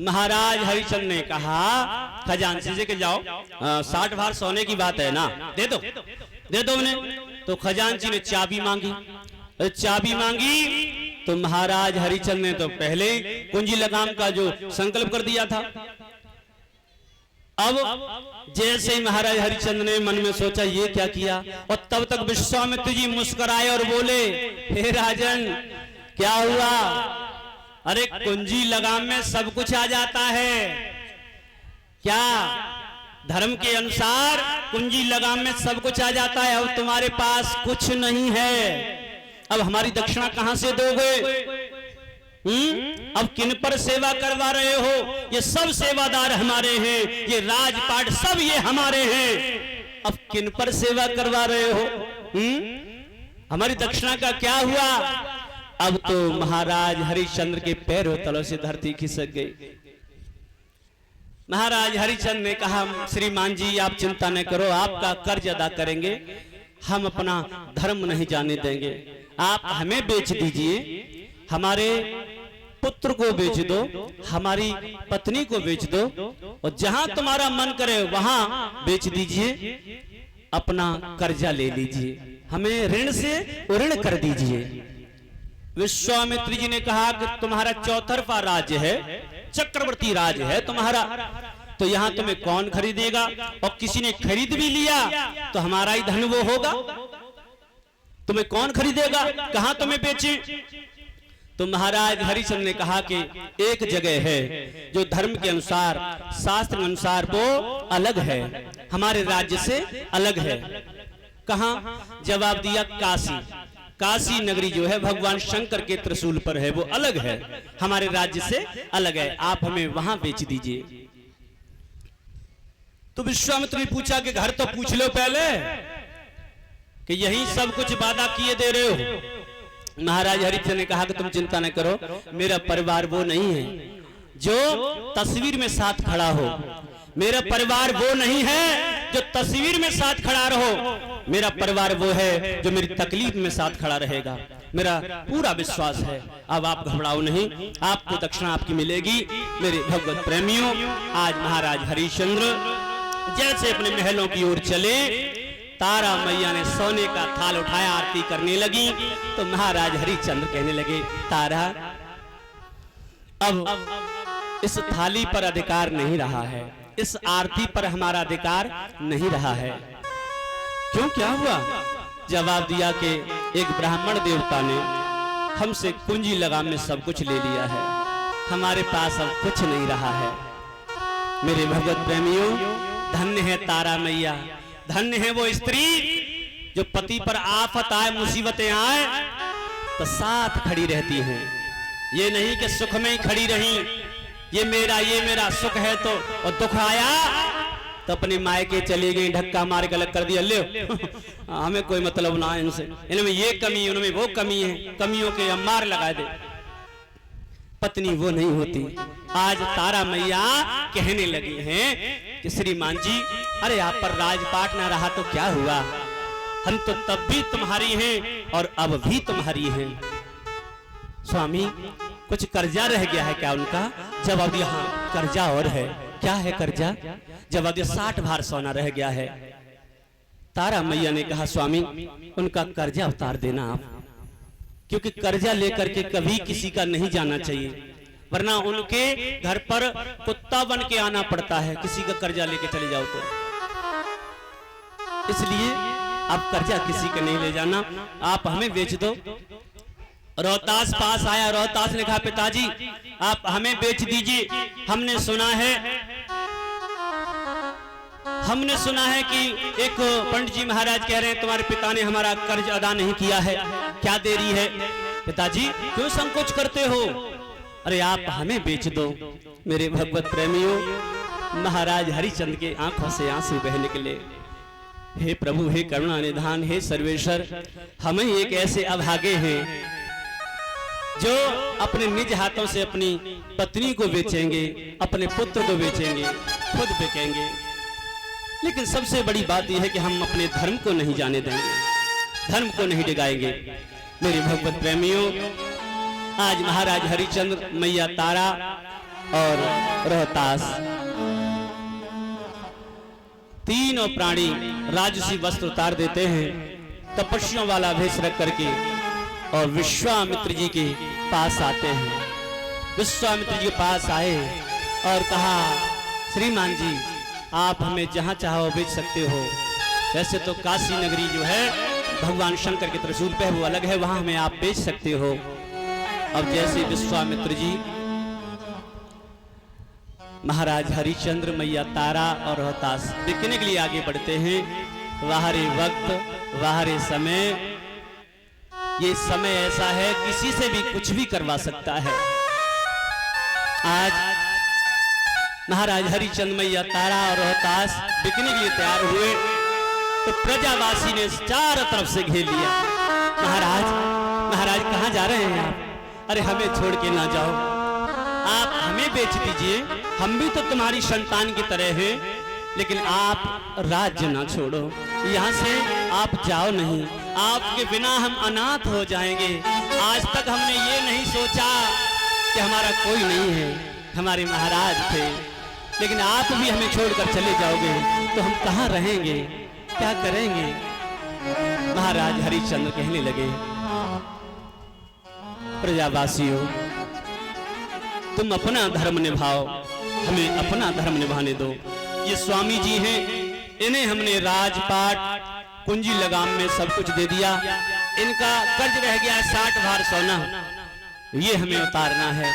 महाराज हरिचंद्र ने कहा खजांची से के जाओ 60 भार सोने की बात है ना, दे दो उन्हें। तो खजांची ने चाबी मांगी, चाबी मांगी तो महाराज हरिचंद्र ने तो पहले कुंजी लगाम का जो संकल्प कर दिया था। अब जैसे ही महाराज हरिचंद्र ने मन में सोचा ये क्या किया, और तब तक विश्वामित्र जी मुस्कुराए और बोले, हे राजन क्या हुआ? अरे कुंजी लगाम में सब कुछ आ जाता है क्या? धर्म के अनुसार कुंजी लगाम में सब कुछ आ जाता है। अब तुम्हारे पास कुछ नहीं है, अब हमारी दक्षिणा कहां से दोगे? अब किन पर सेवा करवा रहे हो? ये सब सेवादार हमारे हैं, ये राजपाट सब ये हमारे हैं, अब किन पर सेवा करवा रहे हो? हमारी दक्षिणा का क्या हुआ? अब तो महाराज हरिश्चंद्र के पैरों तलों से धरती खिसक गई। महाराज हरिश्चंद्र ने कहा, श्रीमान जी आप चिंता न करो, आपका कर्ज अदा करेंगे, हम अपना धर्म नहीं जाने देंगे। आप हमें बेच दीजिए, हमारे पुत्र को बेच दो, हमारी पत्नी को बेच दो, और जहां तुम्हारा मन करे वहां बेच दीजिए, अपना कर्जा ले लीजिए, हमें ऋण से ऋण कर दीजिए। विश्वामित्र जी ने कहा कि तुम्हारा चौतरफा राज्य है, चक्रवर्ती राज्य है तुम्हारा, तो यहां तुम्हें कौन खरीदेगा? और किसी ने खरीद भी लिया तो हमारा ही धन वो होगा, तुम्हें कौन खरीदेगा? कहां तुम्हें बेचे? तो महाराज हरिश्चंद्र ने कहा कि एक जगह है जो धर्म के अनुसार, शास्त्र के अनुसार वो अलग है, हमारे राज्य से अलग है। कहां? जवाब दिया काशी। काशी नगरी जो है भगवान शंकर के त्रिशूल पर है, वो अलग है, हमारे राज्य से अलग है, आप हमें वहां बेच दीजिए। तो विश्वामित्र ने पूछा कि घर तो पूछ लो पहले कि यही सब कुछ वादा किए दे रहे हो। महाराज हरिश्चंद्र ने कहा कि तुम चिंता न करो, मेरा परिवार वो नहीं है जो तस्वीर में साथ खड़ा हो, मेरा परिवार वो नहीं है जो तस्वीर में साथ खड़ा रहो, मेरा परिवार वो है जो मेरी तकलीफ में साथ खड़ा रहेगा, मेरा पूरा विश्वास है। अब आप घबराओ नहीं, आपको दक्षिणा आपकी मिलेगी। मेरे भगवत प्रेमियों, आज महाराज हरिश्चंद्र जैसे अपने महलों की ओर चले, तारा मैया ने सोने का थाल उठाया, आरती करने लगी, तो महाराज हरिश्चंद्र कहने लगे, तारा अब इस थाली पर अधिकार नहीं रहा है, इस आरती पर हमारा अधिकार नहीं रहा है। क्यों, क्या हुआ? जवाब दिया कि एक ब्राह्मण देवता ने हमसे कुंजी लगाम में सब कुछ ले लिया है, हमारे पास अब कुछ नहीं रहा है। मेरे भगवत प्रेमियों, धन्य है तारा मैया, धन्य है वो स्त्री जो पति पर आफत आए, मुसीबतें आए तो साथ खड़ी रहती हैं। ये नहीं कि सुख में ही खड़ी रही, ये मेरा सुख है तो, और दुख आया तो अपने मायके चली गई, धक्का मार के अलग कर दिया, ले हमें कोई मतलब ना है इनसे, इनमें ये कमी, उनमें वो कमी है, कमियों के अम्मार लगा दे। पत्नी वो नहीं होती। आज तारा मैया कहने लगी हैं कि श्रीमान जी, अरे आप पर राजपाट ना रहा तो क्या हुआ, हम तो तब भी तुम्हारी हैं और अब भी तुम्हारी हैं। स्वामी कुछ कर्जा रह गया है क्या उनका? जवाब दिया, हाँ कर्जा और है। क्या है कर्जा? जवाब दिया, 60 भार सोना रह गया है। तारा मैया ने कहा, स्वामी उनका कर्जा उतार देना आप, क्योंकि कर्जा लेकर के कभी किसी का नहीं जाना चाहिए, वरना उनके घर पर कुत्ता बन के आना पड़ता है किसी का कर्जा लेके चले जाओ तो। इसलिए आप कर्जा किसी का नहीं ले जाना, आप हमें बेच दो। रोहतास पास आया, रोहतास ने कहा, पिताजी आप हमें बेच दीजिए, हमने सुना है कि एक पंडित जी महाराज कह रहे हैं तुम्हारे पिता ने हमारा कर्ज अदा नहीं किया है, क्या देरी है? पिताजी क्यों संकोच करते हो? अरे आप हमें बेच दो। मेरे भगवत प्रेमियों, महाराज हरिश्चंद्र के आंखों से आंसू बहने के लिए, हे प्रभु, हे करुणा निधान, हे सर्वेश्वर, हम ही एक ऐसे अभागे हैं जो अपने निज हाथों से अपनी पत्नी को बेचेंगे, अपने पुत्र को बेचेंगे, खुद बिकेंगे, लेकिन सबसे बड़ी बात यह है कि हम अपने धर्म को नहीं जाने देंगे, धर्म को नहीं डिगाएंगे। मेरे भगवत प्रेमियों, आज महाराज हरिश्चंद्र, मैया तारा और रोहतास, तीनों प्राणी राजसी वस्त्र उतार देते हैं, तपस्वियों वाला भेष रख करके और विश्वामित्र जी के पास आते हैं। विश्वामित्र जी के पास आए और कहा, श्रीमान जी आप हमें जहां चाहो बेच सकते हो। वैसे तो काशी नगरी जो है भगवान शंकर के त्रिशूल पे वो अलग है, वहां हमें आप बेच सकते हो। अब जैसे विश्वामित्र जी महाराज हरिश्चंद्र, मैया तारा और रोहतास बिकने के लिए आगे बढ़ते हैं। वाहरे वक्त वाहरे समय, ये समय ऐसा है किसी से भी कुछ भी करवा सकता है। आज महाराज हरिश्चंद्र, मैया तारा और रोहतास बिकने के लिए तैयार हुए तो प्रजावासी ने चारों तरफ से घेर लिया। महाराज महाराज कहाँ जा रहे हैं आप? अरे हमें छोड़ के ना जाओ, आप हमें बेच दीजिए, हम भी तो तुम्हारी संतान की तरह हैं, लेकिन आप राज्य ना छोड़ो, यहाँ से आप जाओ नहीं, आपके बिना हम अनाथ हो जाएंगे। आज तक हमने ये नहीं सोचा कि हमारा कोई नहीं है, हमारे महाराज थे, लेकिन आप भी हमें छोड़कर चले जाओगे तो हम कहाँ रहेंगे, क्या करेंगे? महाराज हरिश्चंद्र कहने लगे, प्रजावासियों तुम अपना धर्म निभाओ, हमें अपना धर्म निभाने दो। ये स्वामी जी हैं, इन्हें हमने राजपाट कुंजी लगाम में सब कुछ दे दिया, इनका कर्ज रह गया 60 भार सोना, ये हमें उतारना है।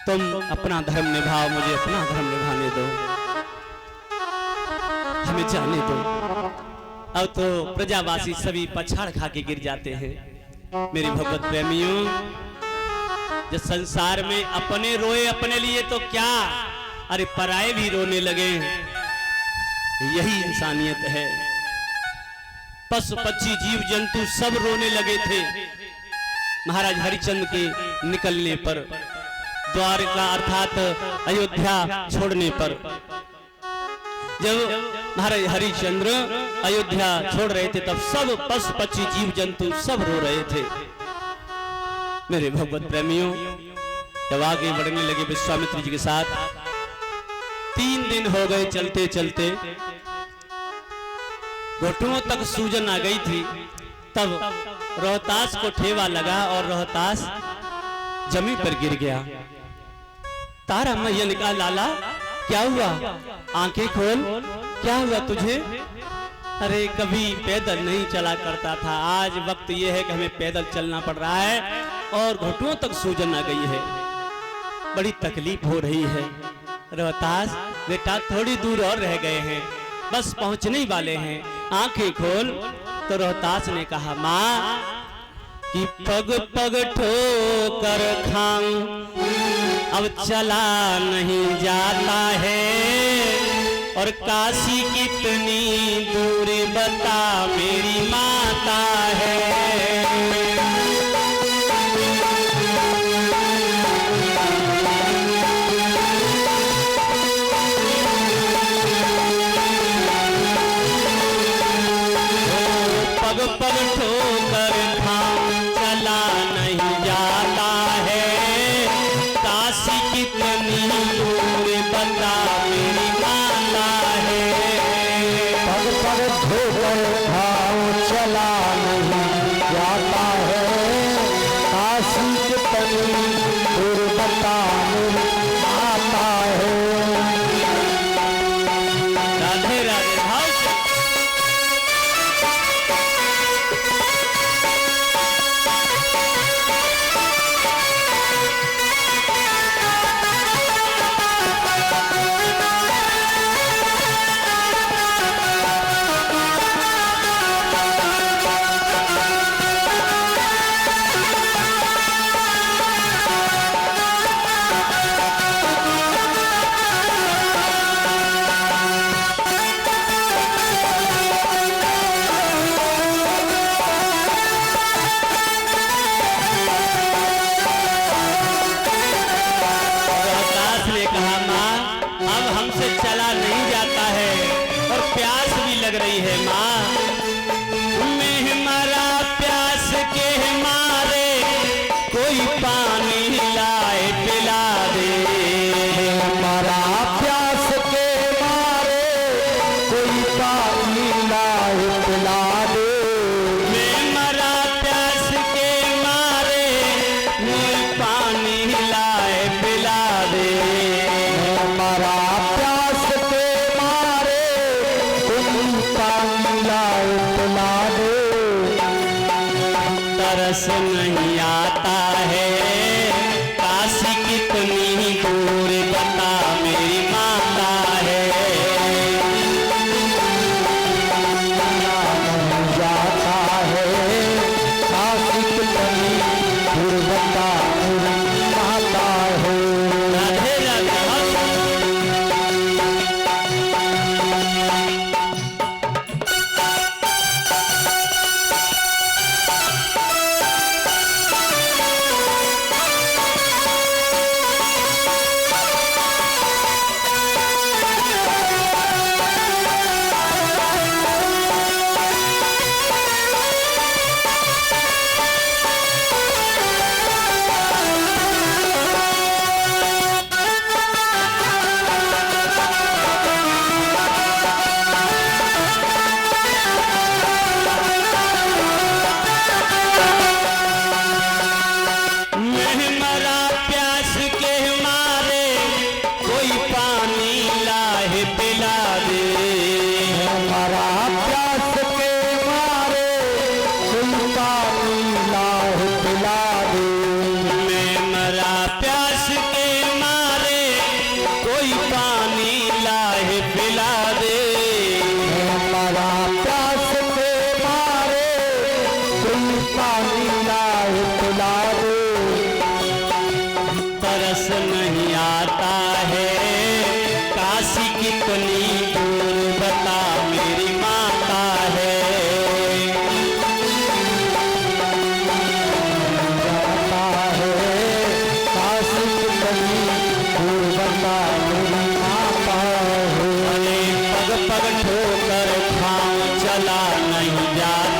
तुम अपना धर्म निभाओ, मुझे अपना धर्म निभाने दो, हमें जाने दो। अब तो प्रजावासी सभी पछाड़ खा के गिर जाते हैं। मेरे भगवत प्रेमियों, जब संसार में अपने रोए अपने लिए तो क्या, अरे पराये भी रोने लगे, यही इंसानियत है। पशु पक्षी जीव जंतु सब रोने लगे थे महाराज हरिश्चंद्र के निकलने पर, द्वारका अर्थात अयोध्या छोड़ने पर। जब महाराज हरिश्चंद्र अयोध्या छोड़ रहे थे तब सब पशु पक्षी जीव जंतु सब रो रहे थे। मेरे भगवत प्रेमियों, जब आगे बढ़ने लगे विश्वामित्र जी के साथ, 3 दिन हो गए चलते चलते, घुटनों तक सूजन आ गई थी। तब रोहतास को ठेवा लगा और रोहतास जमीन पर गिर गया। तारा मैया ने कहा, लाला क्या हुआ, आंखें खोल, क्या हुआ तुझे? अरे कभी पैदल नहीं चला करता था, आज वक्त यह है कि हमें पैदल चलना पड़ रहा है और घुटनों तक सूजन आ गई है, बड़ी तकलीफ हो रही है। रोहतास बेटा थोड़ी दूर और रह गए हैं, बस पहुंचने ही वाले हैं, आंखें खोल। तो रोहतास ने कहा, माँ कि पग पग ठोकर खाऊं, अब चला नहीं जाता है, और काशी कितनी दूर बता मेरी माता है। पग पग ठोकर खाऊं, चला नहीं जाता है, काशी कितनी दूर बता मेरी माता है। पग पग ठोकर खाऊं, चला नहीं जाता है, काशी कितनी दूर बता मेरी माता है। राधे राधे भाव से चला नहीं जाता है और प्यास भी लग रही है। माँ मैं मरा प्यास के मारे, कोई पानी लाए पिला दे। नहीं जाता